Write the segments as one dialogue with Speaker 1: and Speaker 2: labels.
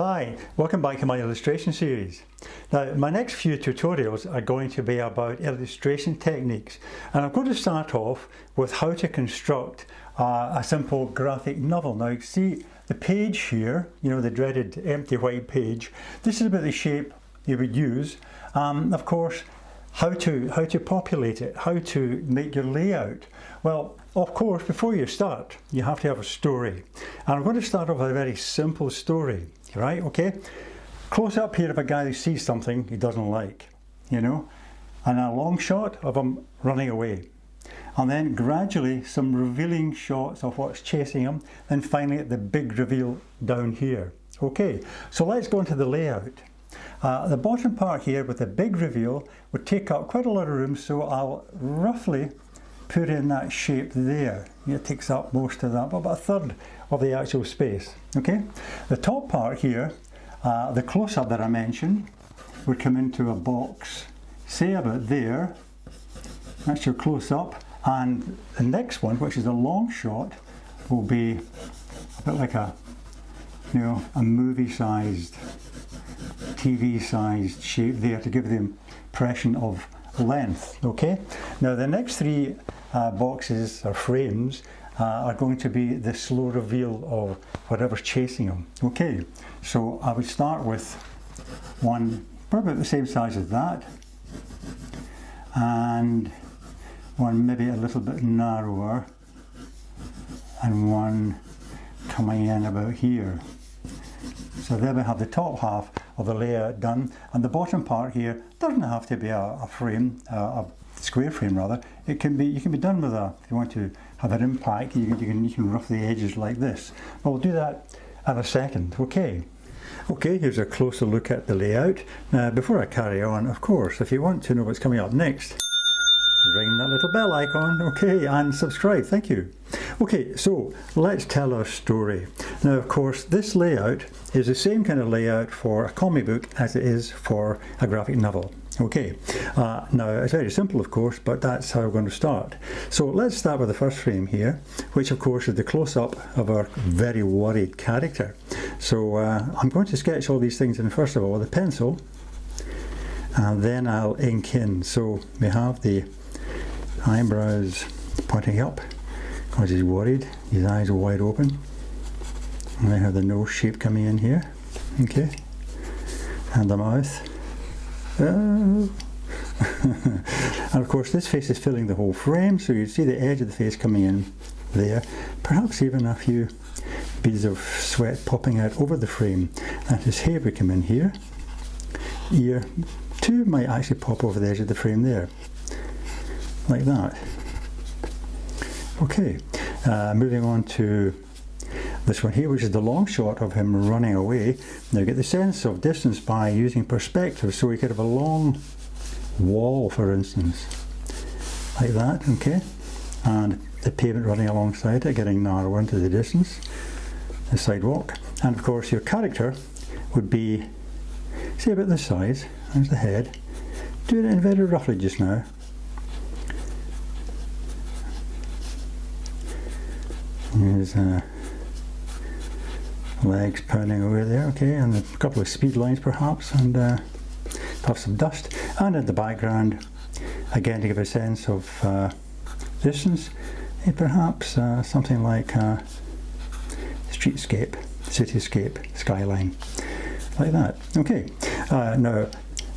Speaker 1: Hi, welcome back to my illustration series. Now, my next few tutorials are going to be about illustration techniques, and I'm going to start off with how to construct a simple graphic novel. Now, you see the page here, you know, the dreaded empty white page. This is about the shape you would use. Of course, how to populate it, how to make your layout. Well, of course, before you start, you have to have a story. And I'm going to start off with a very simple story, right? Okay? Close up here of a guy who sees something he doesn't like, you know, and a long shot of him running away. And then gradually some revealing shots of what's chasing him, and finally the big reveal down here. Okay, so let's go into the layout. The bottom part here with the big reveal would take up quite a lot of room, so I'll roughly put in that shape there. It takes up most of that, about a third of the actual space. Okay, the top part here, the close-up that I mentioned, would come into a box, say about there. That's your close-up, and the next one, which is a long shot, will be a bit like a, you know, a movie-sized, TV-sized shape there to give the impression of length. Okay, now the next three boxes or frames are going to be the slow reveal of whatever's chasing them. Okay, so I would start with one probably about the same size as that, and one maybe a little bit narrower, and one coming in about here. So there we have the top half of the layout done, and the bottom part here doesn't have to be a frame, a square frame rather. It can be, you can be done with a, if you want to have an impact, you can rough the edges like this. But we'll do that in a second. Okay, here's a closer look at the layout. Now, before I carry on, of course, if you want to know what's coming up next, ring that little bell icon, okay, and subscribe. Thank you. Okay, so let's tell our story. Now, of course, this layout is the same kind of layout for a comic book as it is for a graphic novel. Okay, now it's very simple, of course, but that's how we're going to start. So let's start with the first frame here, which of course is the close-up of our very worried character. So I'm going to sketch all these things in first of all with a pencil, and then I'll ink in. So we have the eyebrows pointing up because he's worried, his eyes are wide open, and I have the nose shape coming in here, okay, and the mouth. And of course this face is filling the whole frame, so you see the edge of the face coming in there, perhaps even a few beads of sweat popping out over the frame, and his hair would come in here. Ear too might actually pop over the edge of the frame there, like that. Okay, moving on to this one here, which is the long shot of him running away. Now you get the sense of distance by using perspective, so we could have a long wall, for instance, like that, okay, and the pavement running alongside it, getting narrower into the distance, the sidewalk, and of course your character would be, say, about this size. There's the head. Do it in very roughly just now. Here's legs pounding away there, okay, and a couple of speed lines perhaps, and have some dust, and in the background, again to give a sense of distance, perhaps something like a streetscape, cityscape, skyline, like that. Okay, now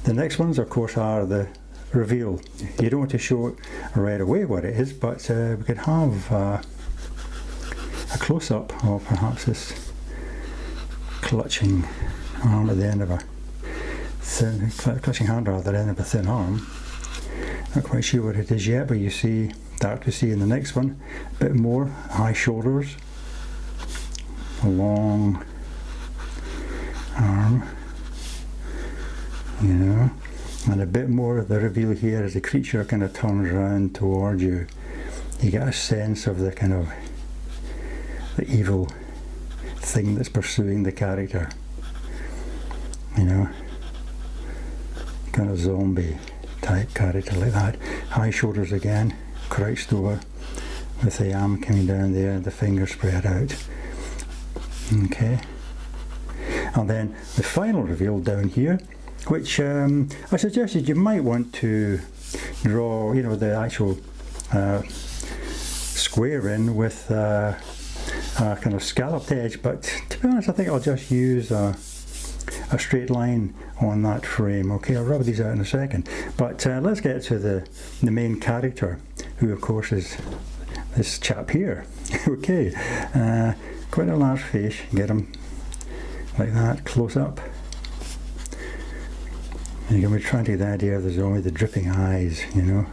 Speaker 1: the next ones of course are the reveal. You don't want to show right away what it is, but we could have a close-up of perhaps this clutching arm at the end of a thin, clutching hand rather at the end of a thin arm. Not quite sure what it is yet, but you see, start to see in the next one, a bit more high shoulders, a long arm, you know, and a bit more of the reveal here as the creature kind of turns around towards you. You get a sense of the kind of the evil thing that's pursuing the character, you know, kind of zombie type character like that. High shoulders again, crouched over with the arm coming down there and the fingers spread out. Okay, And then the final reveal down here, which I suggested you might want to draw, you know, the actual square in with a kind of scalloped edge, but to be honest I think I'll just use a straight line on that frame. Okay, I'll rub these out in a second, but let's get to the main character, who of course is this chap here. Okay, quite a large face, get him like that, close up. And you can be trying to get the idea there's only the dripping eyes, you know,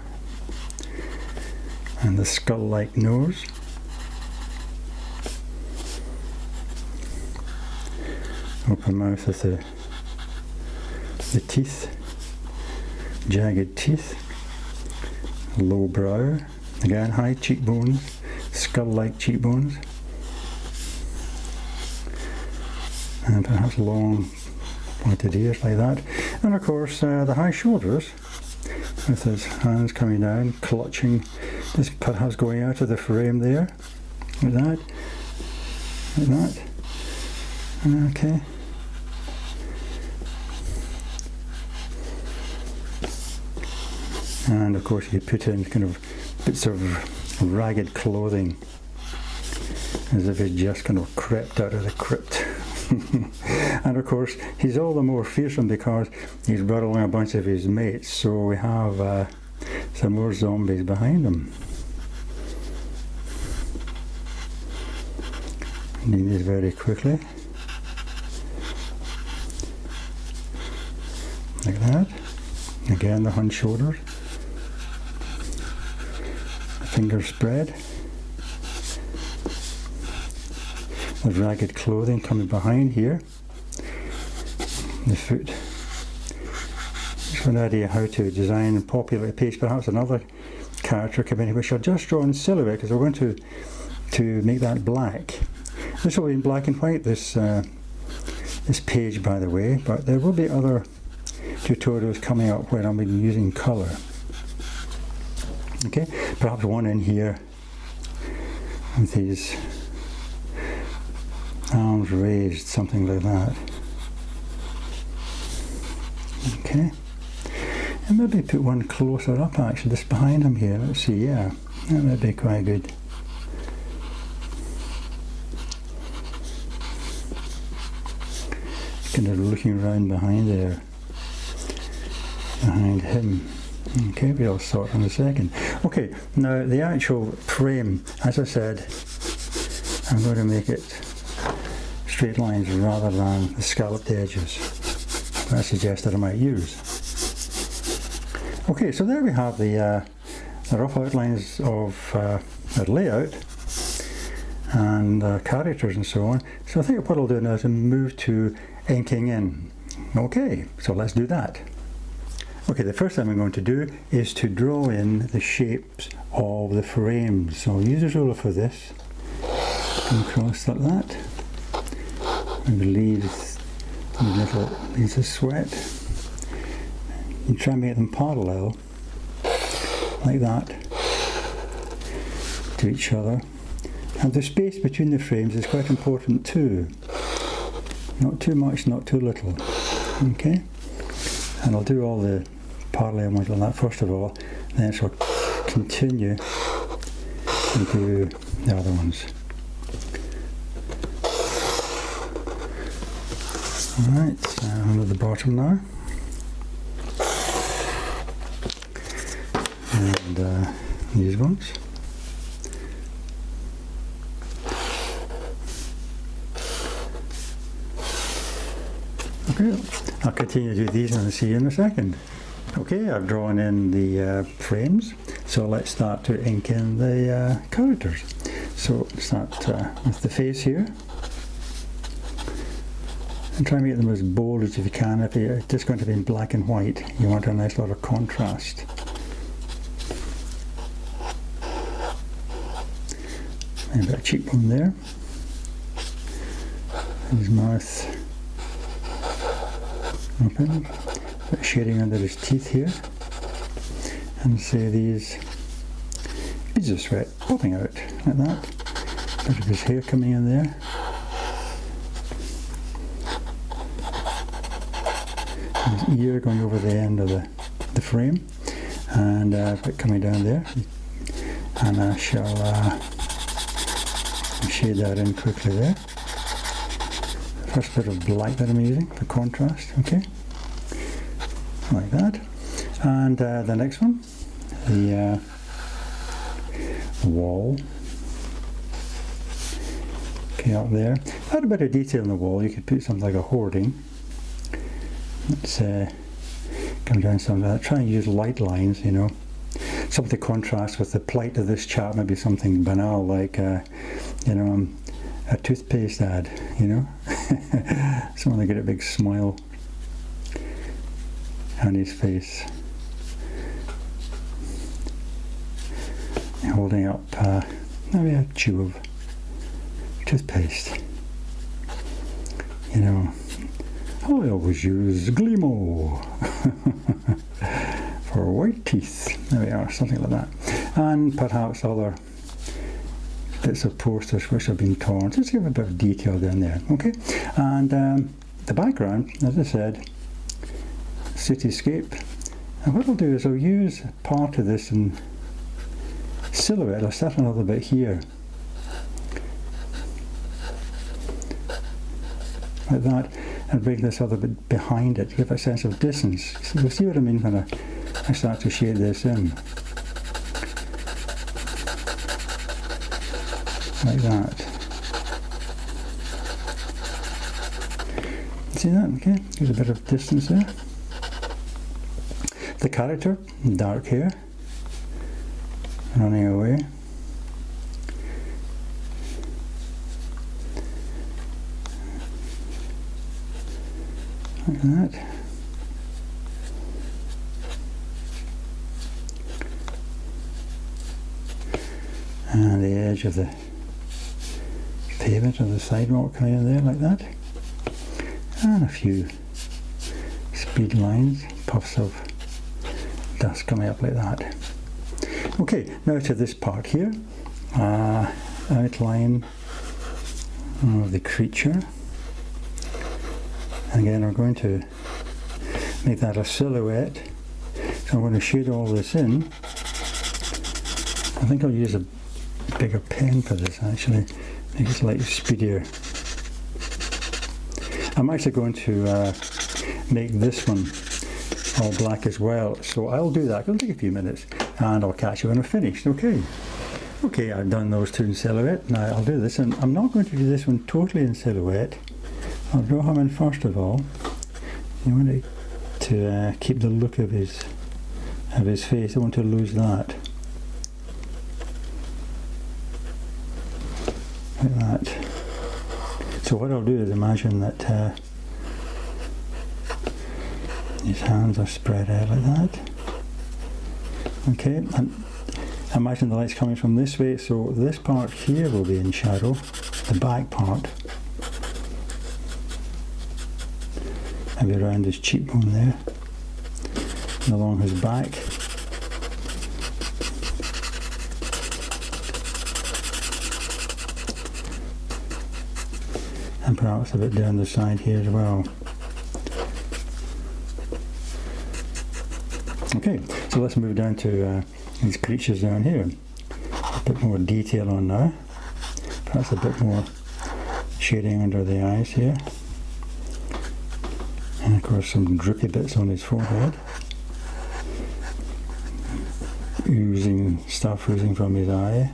Speaker 1: and the skull-like nose. Open mouth with the teeth, jagged teeth, low brow, again high cheekbones, skull-like cheekbones, and perhaps long pointed ears like that, and of course the high shoulders with his hands coming down, clutching, this perhaps going out of the frame there, like that, like that. Okay. And of course you put in kind of bits of ragged clothing, as if he just kind of crept out of the crypt. And of course he's all the more fearsome because he's brought along a bunch of his mates, so we have some more zombies behind him. Doing these very quickly, like that. Again the hunched shoulders, fingers spread, the ragged clothing coming behind here, the foot. Just an idea how to design and populate a page. Perhaps another character coming in, which I'll just draw in silhouette because we're going to make that black. This will be in black and white, this page, by the way, but there will be other tutorials coming up where I'll be using colour. Okay, perhaps one in here with these arms raised, something like that. Okay, and maybe put one closer up actually, just behind him here. Let's see, yeah, that might be quite good. Kind of looking around behind there, behind him. Okay, we'll sort in a second. Okay, now the actual frame, as I said, I'm going to make it straight lines rather than the scalloped edges I suggested I might use. Okay, so there we have the rough outlines of the layout and characters and so on. So I think what I'll do now is move to inking in. Okay, so let's do that. Okay, the first thing I'm going to do is to draw in the shapes of the frames. So I'll use a ruler for this. Come across like that. And leave little pieces of sweat. You try and make them parallel, like that, to each other. And the space between the frames is quite important too. Not too much, not too little. Okay? And I'll do all the parallel ones like that first of all, then I'll continue and do the other ones. Alright, so I'm at the bottom now. And these ones. Okay, I'll continue to do these and see you in a second. Okay, I've drawn in the frames, so let's start to ink in the characters. So start with the face here, and try and make them as bold as you can. If you're just going to be in black and white, you want a nice lot of contrast. And a bit of cheekbone there, his mouth open, a bit of shading under his teeth here, and say these beads of sweat popping out like that. Bit of his hair coming in there. his ear going over the end of the frame, and a bit coming down there. And I shall shade that in quickly there. First bit of black that I'm using for contrast, okay, like that. And the next one, the wall, okay, up there. Add a bit of detail in the wall. You could put something like a hoarding. Let's come down some of that. Try and use light lines, you know, something to contrast with the plight of this chap. Maybe something banal like, you know, a toothpaste ad, you know. Someone to get a big smile on his face, holding up maybe a tube of toothpaste, you know. I always use Glimo for white teeth. There we are, something like that. And perhaps other bits of posters which have been torn. Just give a bit of detail down there, okay? And the background, as I said, cityscape. And what I'll do is I'll use part of this in silhouette. I'll start another bit here, like that, and bring this other bit behind it to give a sense of distance. So you'll see what I mean when I start to shade this in. Like that. See that? Okay, there's a bit of distance there. The character, dark hair, running away. Like that. And the edge of the pavement of the sidewalk coming in there like that. And a few speed lines, puffs of dust coming up like that. Okay, now to this part here. Outline of the creature. And again, we're going to make that a silhouette. So I'm going to shade all this in. I think I'll use a bigger pen for this actually. Make it slightly speedier. I'm actually going to make this one all black as well. So I'll do that. It'll take a few minutes and I'll catch you when I've finished. Okay. Okay, I've done those two in silhouette. Now I'll do this, and I'm not going to do this one totally in silhouette. I'll draw him in first of all. You want to keep the look of his face. I want to lose that. Like that. So what I'll do is imagine that his hands are spread out like that. Okay, and imagine the light's coming from this way, so this part here will be in shadow, the back part. Maybe around his cheekbone there, and along his back. And perhaps a bit down the side here as well. Okay, so let's move down to these creatures down here. A bit more detail on now. Perhaps a bit more shading under the eyes here. And of course some drippy bits on his forehead. Stuff oozing from his eye.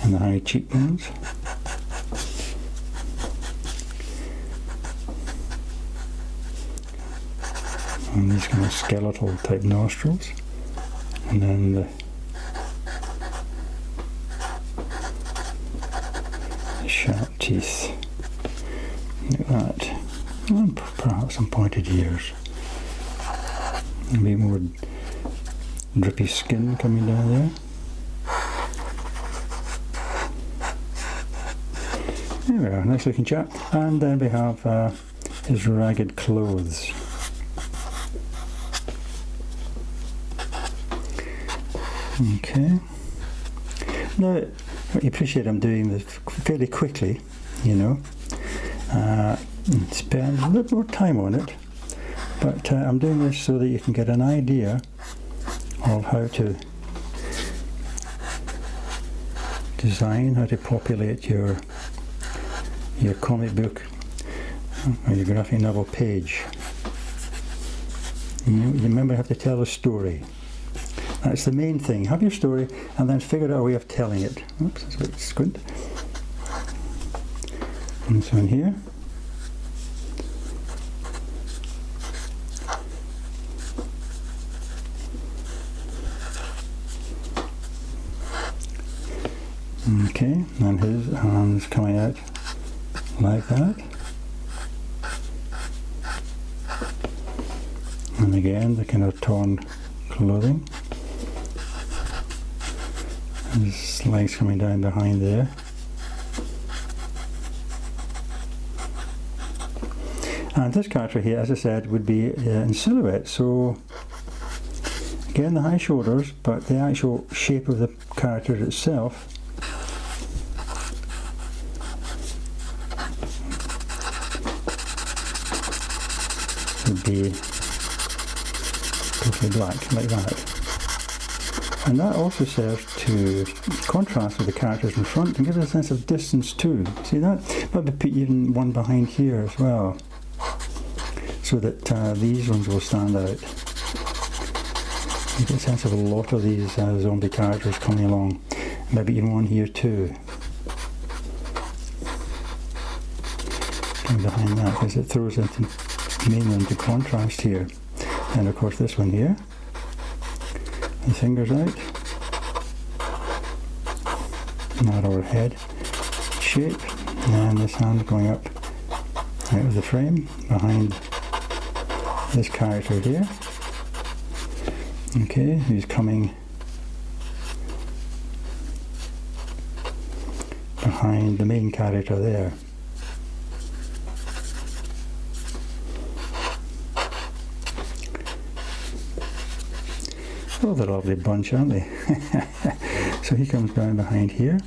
Speaker 1: And the high cheekbones. And these kind of skeletal type nostrils, and then the sharp teeth, like that, and perhaps some pointed ears, maybe more drippy skin coming down there. There we are, nice looking chap. And then we have his ragged clothes. Okay. Now, you appreciate I'm doing this fairly quickly, you know. and spend a little more time on it, but I'm doing this so that you can get an idea of how to design, how to populate your comic book or your graphic novel page. You remember, you have to tell a story. That's the main thing. Have your story and then figure out a way of telling it. Oops, that's a bit squint. And this one here. Okay, and his arms coming out like that. And again, the kind of torn clothing. His legs coming down behind there. And this character here, as I said, would be in silhouette. So again, the high shoulders, but the actual shape of the character itself would be totally black, like that. And that also serves to contrast with the characters in front and give it a sense of distance too. See that? Maybe put even one behind here as well, so that these ones will stand out. You get a sense of a lot of these zombie characters coming along. Maybe even one here too. And behind that, because it throws it mainly into contrast here. And of course this one here. The fingers out. Narrower head shape. And this hand going up out of the frame behind this character here. Okay, who's coming behind the main character there. Oh, they're a lovely bunch, aren't they? So he comes down behind here,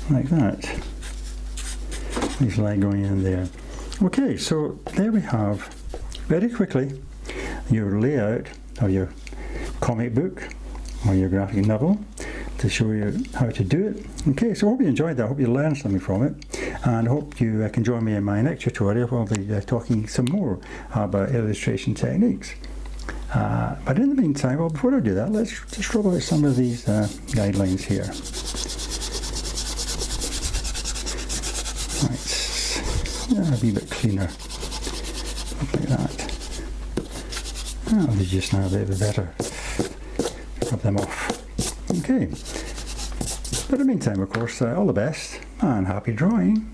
Speaker 1: like that. His leg going in there. Okay, so there we have, very quickly, your layout of your comic book or your graphic novel to show you how to do it. Okay, so I hope you enjoyed that. I hope you learned something from it, and I hope you can join me in my next tutorial where I'll be talking some more about illustration techniques. But in the meantime, well, before I do that, let's just rub out some of these guidelines here. Right, a wee bit cleaner, like that. Oh, these just now a bit better. Rub them off. Okay. But in the meantime, of course, all the best and happy drawing.